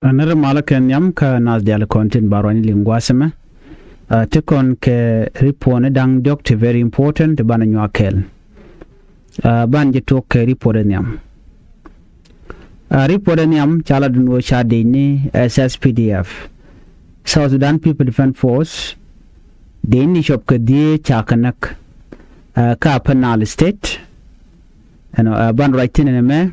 Another malakan yam ka nas dial content baroni lingwasema. Tekon ke report dang doctor very important ban nywakel. Ban je tok ke report nyam. Report nyam chala dunwo shade ni SSPDF. South Sudan People Defense Force. Deni shop ke die chakanak ka penal state. Ban right in me.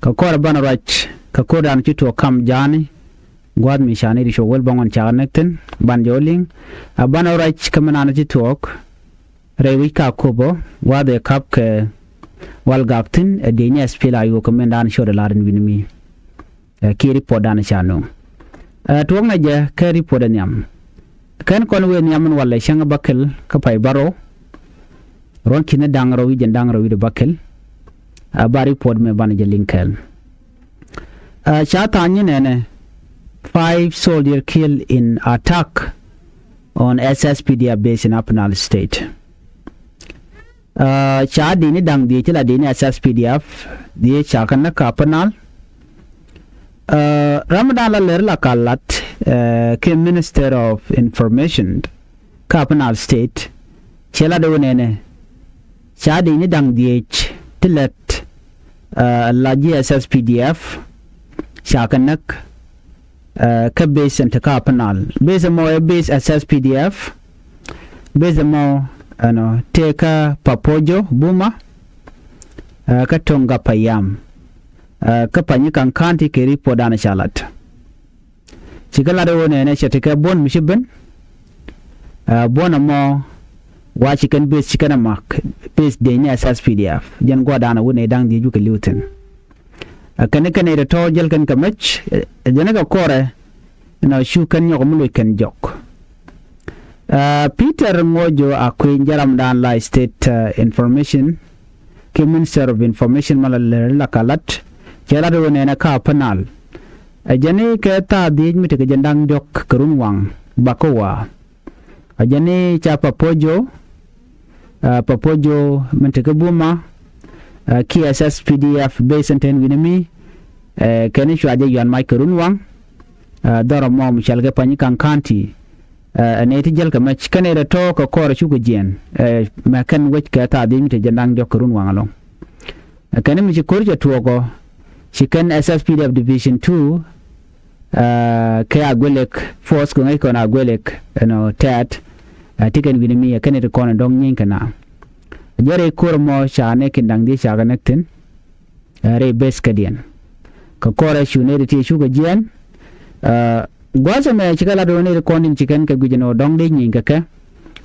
Ka kora ban right ka kodan chito kam jani gwad mi shani di shogol bangon chaganekten ban joling ban right kamana chito ok rewi ka kobo wade kap ke wal gaptin denya spela yo komendan shoda laden winimi ki report dan chano tuwang na je ke report nyam kan kon we nyam wala shanga bakel ka pay baro ron kine dangro wi jendangro wi de bakel ba report me ban je linkel Chatanya nene 5 soldiers killed in attack on SSPDF base in Upper State. Chadi ni dang di chila di ni SSPDF di chakana kapanal. Ramadan la lerla kalat ke Minister of Information Kapanal State chila do nene chadi ni dang di tilet la SSPDF Shakanak ka base and kapanal base mo base SSPDF base mo teka papojo buma ka tonga payam ka panyikan kanti ke report ana shalat chikala do ne shateka bon mishiben bona mo wa chicken base chicken mark base de ni SSPDF jan godana wone dang di juke liuten kan da to jel kan kamach jana ga kore shu kan yo mu kan jok Peter Mojo akwai jaram dan la state information ke Minister of Information malal la kalat jela do ne na ka panal jane ke ta di mi te jandang jok kurun wang bakowa jane cha papojo mente ke buma KSSPDF base and ten winimi keni shwaje yan maikerun wang dara mo michalga panyikan kanti aneti jel ka mach kane da to ko kor shugo jen ma kan wech ka ta di mite jandang jokurun wang along kani mi kurje tuogo chicken SSPDF division 2 ke agwelek force ko ngai ko na agwelek tat tiken winimi kane de kono dong nyin kana jare kurmo shane kindang di shaganektin re bes kadian ka kore shune de ti shuga jian gwaza me chikala do ne konin chicken ka gujino dong de nyin ka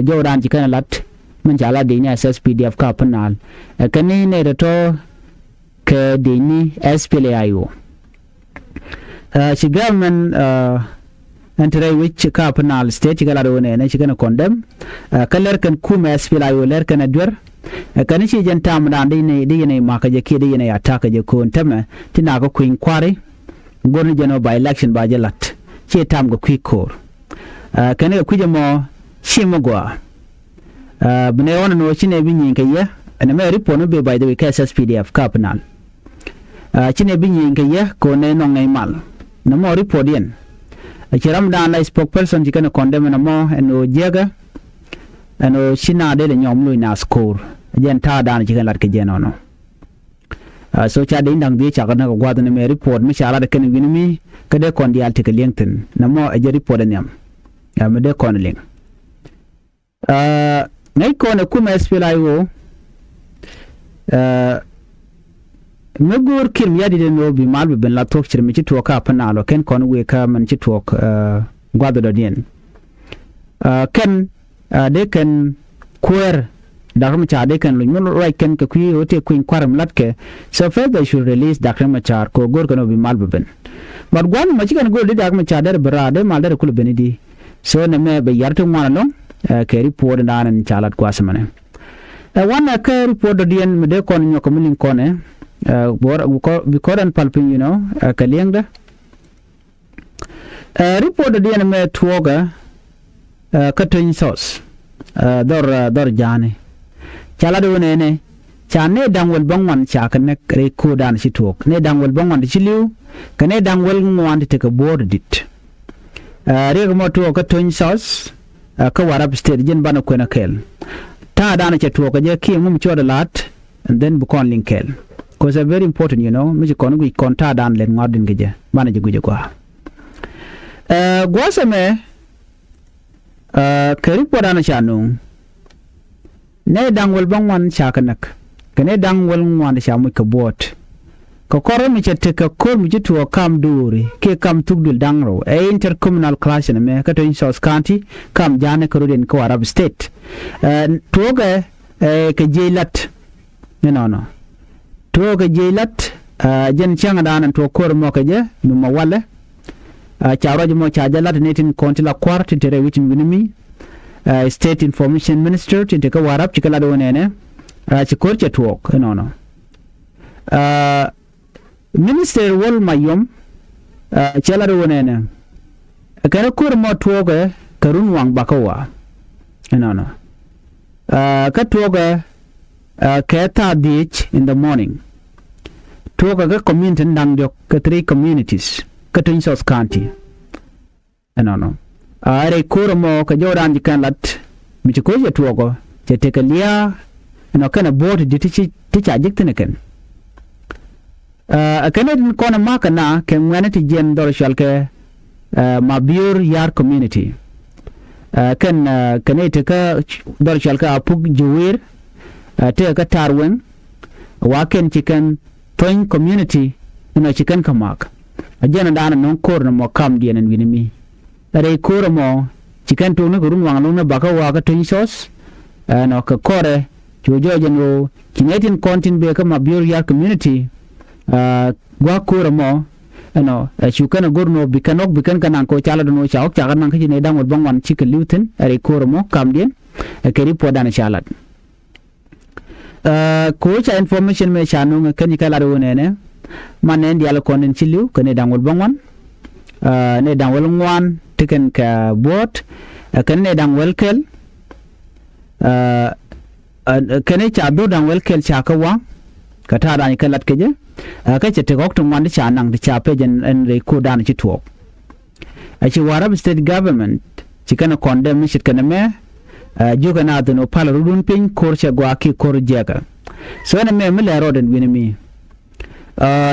joran chicken lat man jala de ni SSPDF ka panal kani ne de to ke de ni SPLAIO shigaman entre which ka panal state chikala do ne chicken condemn kaler kan kuma SPLAIO ler kan adwer kan shi jan tam dan de ne maka je ke de ne ataka je ko ntama tina ko queen kware gonu jeno by election ba jalat che tam go quick core kan ga kuje mo shimogwa bne wona no chine binyin kayya ana me report no be by the way SSPDF kapanal chine binyin kayya ko ne no ngai mal na mo report yen chiram dan la spokesperson jikana condemn na mo eno jega eno shina de nyom lu na score jen ta dan jikana lat ke jenono so cha de ndang bi cha kana ko gwadane me report mi shala de kan winimi kade kon di alti ke lengten na mo e report nyam ya me de kon leng ngai kon ku me SPLAIO me gur kim yadi de no bi mal ben la tok chirmi ci to ka panalo ken kon we ka man ci to gwado do dien ken de ken kwer Dr. Machar de kan lu right ken ka kuyi ote kuin kwaram latke so first they should release Dr. Machar ko gor kono bi mal ben but gwan ma ci kan gor de Dr. Machar der brade mal der kul benidi so ne me be yartu wana no ke report nan chalat kwasamane wana ka report do dien me de kon nyoko min kone bi kodan palpin kalengda report do dien me tuoga ka tin sos dor jane chala do ne cha ne dangwal bangwan cha kan re ko dan shi tok ne dangwal bangwan di liu kan ne dangwal ngwan di ka board dit re mo to ka ton sauce ka warab state jin bana ko na kel ta dana cha to ka je ki mum choda lat and then bu kon linkel because it's very important, you know, mi kon gu kon ta dan len ngodin geje bana je guje kwa gwasame kari podana chanu ne dangwal bangwan chakanak kane dangwal ngwan chamu ka bot ko koro mi chete ka kor mi jitu kam duri ke kam tugdul dangro intercommunal clash ne me ka to in South County kam jane ko den ko Arab State toga ke jelat no toga jelat jen changa danan to kor mo ka je mi ma wala chawraji mo cha jalat netin kontila kwart tere witin winimi State Information Minister tinte ka warab chikala do nene chikor chetwok no Minister wol mayom chala do nene kana kur mo twoga karun wang bakawa no ka twoga keta ditch in the morning twoga ga community ndangjo ka 3 communities ka South County no are kur mo ka joran jikan lat mi ko je twogo je tekalia no kana board ditichi ticha jiktene ken kana din kona maka na ke ngwanati jen dor shalke mabur yar community kan kane te ka dor shalka apug juwir te ka tarwen waken chicken toin community no chicken kamak ajana dana non kor no kam dienen winimi are kor mo chicken to no gurun wang no baka wa ka toin sos no ka kore jojo jeno kinetin kontin be ka mabur yar community gwa kor mo no chukana gurno bikan kanan ko chala no chaok chakan nang kine dangol bangwan chicken lutin are kor mo kam dien keri podana chalat ko cha information me chanu kan kala do nene manen dial konen chilu kane dangol bangwan ne dangol ngwan tiken ka bot kan ne dangol kel kane cha do dangol kel cha ka wa ka ta dan kalat keje ka che te gok tung wan cha nang de cha pe jen en re ko dan chi tuok a chi warab state government chi kana condemn shit kana me juga na do no pala rudun pin kor che gwa ki kor jega so na me mele roden winimi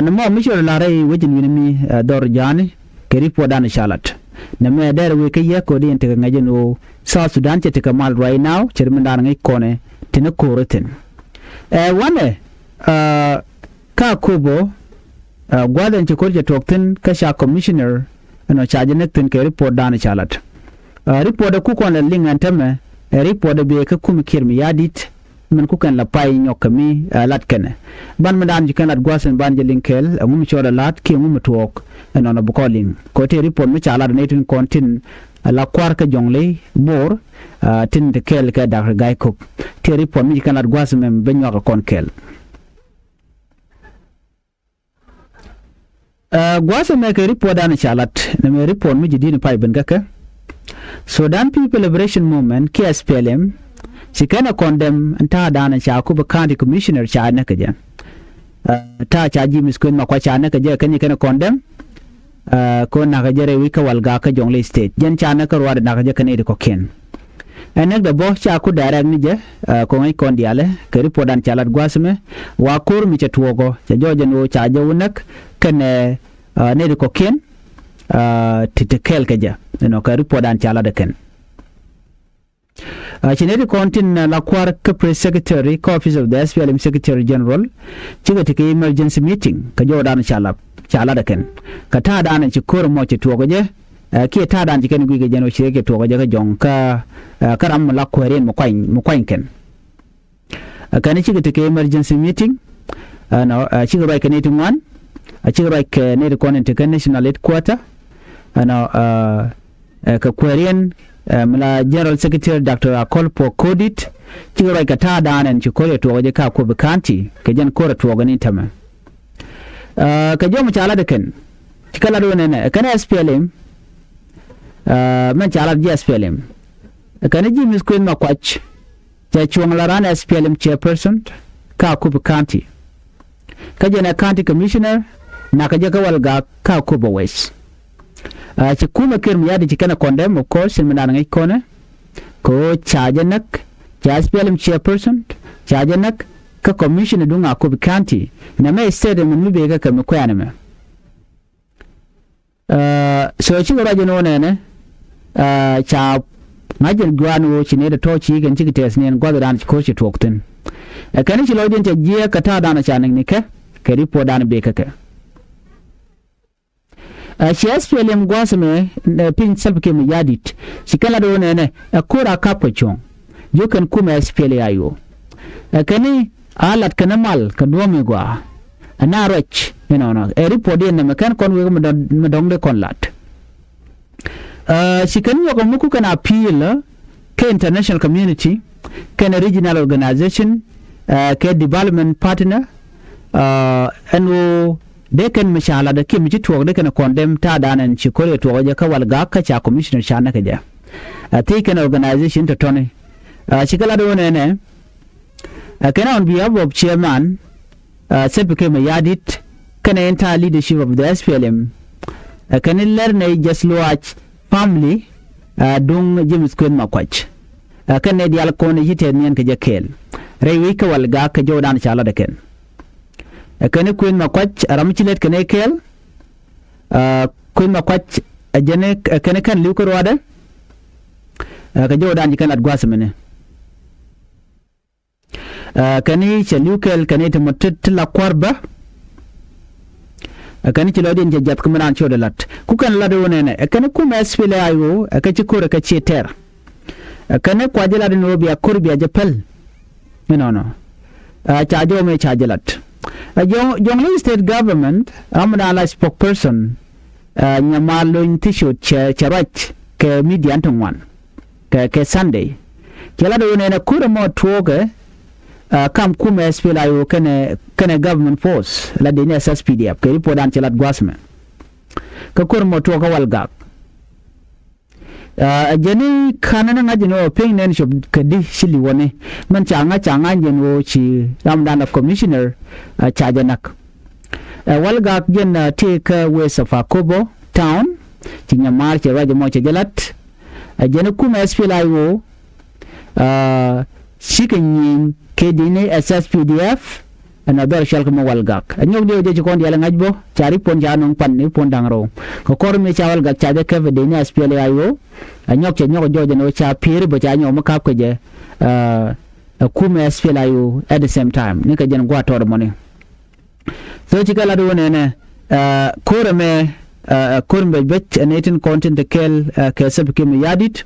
na mo mi shor la rai wajin winimi dor jani keri po dan shalat na me der we ke ye ko din te ngaje no South Sudan che te kamal right now che min dan ngai kone tin ko roten wane ka kubo gwadan ci korje toktin kasha commissioner no charge nektin ke report dan chalat report da ku kon la lingan tame report da be ka kum kirmi yadit men ku kan la pay nyokami lat kene ban madan ji kan lat gwasen ban je linkel ngum choda lat ki ngum tok no no bukoling ko te report mi chalat netin kontin la kwar ka jongle bor tin de kel ka dar gay ko te report mi kan lat gwasen mem ben nyok kon kel gwasa me ke report dan chalat na me report mi jidini pai ben gaka Sudan People Liberation Movement KSPLM sikana condemn anta dan cha ku County Commissioner cha na kaje ta cha ji miskun ma kwa cha na kaje kan kana condemn ko na kaje re wika walga ka jongle state jan cha na karwa da kaje kan ede ko ken enek da bo cha ku direct ni je ko ngai kondiale ke report dan chalat gwasa me wa kur mi cha tuogo cha joje no cha jawunak kene ne ko ken titekel kaja no ka report an chala de ken chineri kontin la kwar ka press secretary ka office of the SPLM secretary general chiga tike emergency meeting ka jodan chala de ken ka ta dan ci kor mo ci to je ki ta dan ci ken gu ge jeno ci ke to je ka jon ka karam la kwaren mo kwain ken kan chiga tike emergency meeting no chiga bai kan meeting one chiga bai ke ne konen te national headquarter ka kwaren mala general secretary Dr. Akolpo Kodit chiga bai ka ta danan ci kore to waje ka ko bukanti ka jan kore to gani tama ka jo mu chala da kan cikala do ne kana SPLM man chala ji SPLM kana ji mis queen makwach ja chuang la ran SPLM chairperson ka Kuba County ka jena county commissioner na ka jaka walga ka Kuba West ci kuma kir mi yadi ci kana condemn of course min nan ngai kone ko chajanak SPLM chairperson chajanak ka commissioner dunga Kuba County na me state mun mi be ka me kwani me so ci gaba jeno ne cha ngajin gwanu ci ne da toci gan ci tes ne gwada dan ko ci tokten kan ci lodin ta je ka ta dana chanin ne ka ripo dan be ka ci SPLM gwasme pin salpke mu yadit ci kala do ne akora kapo chon yo kan kuma SPLM ayo kani alat kana mal ka do me gwa ana roch no ripo den ne kan kon we mu dong de kon lat shi kan yoko muku kan appeal ke international community kan regional organization ke development partner and they kan mishala da ke miji to da kan condemn ta danan ci kore to waje ka walga ka cha commissioner sha na kaje te kan organization to tone shi kala da wona ne kan on behalf of chairman sepke mai yadit kan entire leadership of the SPLM kan learn just watch family dung James Queen Makwach kan ne dial ko ne yite nyen ka jakel rewi ka walga ka jodan chala da ken kan Queen Makwach ramchilet kan kel Queen Makwach ajene kan liu ko wada ka jodan kan adgwas mene kan ni chaliu kel kan ite motet la kwarba kan ci lodin jajjat kuma nan choda lat ku kan lado ne kan ku ma SPLM ayo ka ci kore ka ci ter kan ko ajala din obi akurbi ajapal no chajo me chajalat Jonglei state government amna la spokesperson nyamalo intisho charach ke media antwan ke Sunday kala do ne kure mo tuoge kam kuma SPLM ayo kene government force la de SSPDF ke report an chelat gwasme ka kor mo to ka walga jeni kanana ngajino ping nen shop kadi shili wone man changa jeno chi ramdana commissioner chajanak walga gen take west of Akobo town tinya mar che rajo mo che jalat jeni kuma SPLM ayo shikanyin kedine SSPDF another shall come walgak anyog de je kon yala ngajbo chari pon janong pan ni pon dangro ko kor me chawal gak chaje ke de ni SPLM ayo anyog che nyog joje no cha pir bo cha nyom kap ke je kuma SPLM ayo at the same time ni ka jen gwa tor money so chikala do ne kor me bet netin content de kel ke sab ke me yadit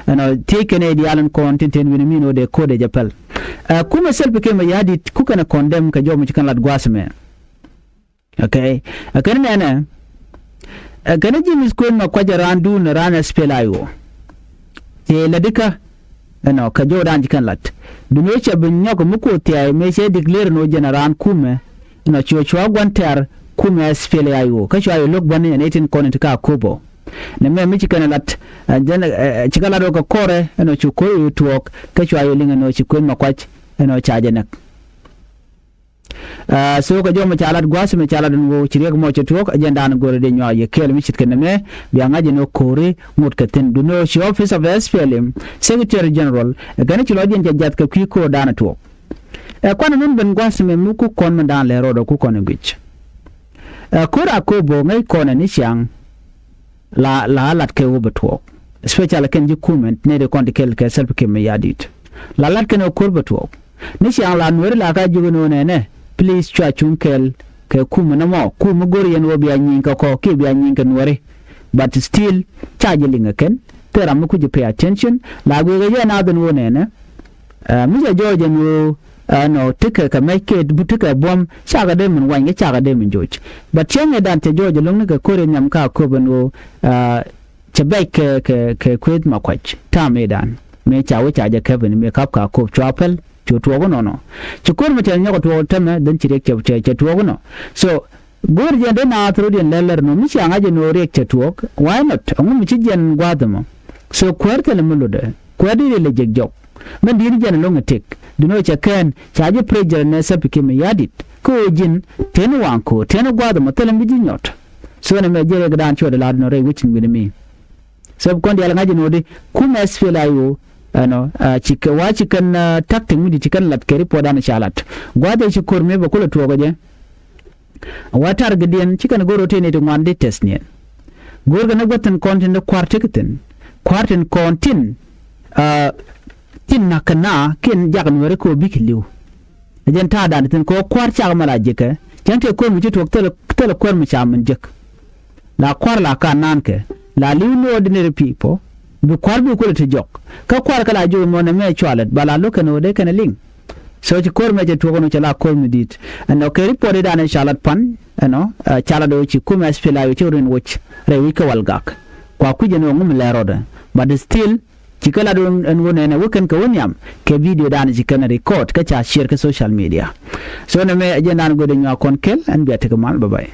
and taken the Alan content in Winamino de Code Japel. Kuma self became a yadit, cook and a condemn Kajo Michigan Lad Guasme. Okay, a Canana a Canadian is going to Quajarandu Narana Spelayo. The Ladika, and Kajo Ranjikan Lat. The nature Binyako Mukotia may say declare no general Kume, in a church one ter Kume Spelayo. Kasha look 1 and 18 Konaka Kobo. Na me Michigan lat jana chikala do ko kore no chukoi tuok ka chwa yolinga no chikoi makwach no chajanak so ko jom chalat gwas me chalat no chirek mo chuok ajenda no gore de nyaa ye kel Michigan me bianga jeno kore mut katen do no shi office of SPLM secretary general gani chilo jen jajat ka kiko dana tuok kwana nun ben gwas me muku kon mandan le rodo ku kon ngich kora Kobo ngai kona ni siang la lat ke obeto special ken document ne de konti kel ke self ke me yadit la lat ken okurbeto ni siang la nwere la ka jugo ne please try chunkel ke kuma na mo kuma gori yen obi anyin ka ko ke bi anyin kan wore but still charging ken tera mu ku pay attention la go ge na den wone ne mu je joje mu no tika ka make butika bom chaga de mun wanye chaga de mun joji but yenge dan te joji long ga kore nyam ka ko bano chabai ke kwet makwach ta medan me chawo chaja kevin me kap ka ko chapel chuto go no chukur me tan nyako to tame dan chirek che to go no so gor je de na tro den leller no mi changa je no rek che to why not ngu mi chijen gwadamo so kwertele mulude kwadi le jegjok men dir jan long tek duno cha ken cha je prejer ne sapike me yadit ko jin ten wanko ten gwado matalan biji nyot so ne me jere gadan cho de la no re wichin bi mi sab kon dia ngaji no de kuma sfela yo ano chike wa chikan takting mudi chikan lat keri podana chalat gwado chi korme ba kula to gaje watar gadian chikan goro tene to ngande test ne gorga na gotan kontin da kwartin kontin tin nakana ken jagan wore ko bikiliu ajan ta da tin ko kwar cha mala jeka jante ko mu to tele ko mu cha mun jek la kwar la ka nan ke la liu ordinary people bi kwar bi ko te jok ka kwar kala jo mo na me chwalet bala lokano de kana ling so ci kor me je to kono chala kor mi dit no ke report da na chalat pan no chala do ci kuma spela yo ci ren woch re wi ka walgak kwa kuje no ngum le roda but still ci kala do en wona na wukan ka wonyam ke video da na ci kana record ka cha share ka social media so na me je nan go de nya kon kel an biya te ka mal bye bye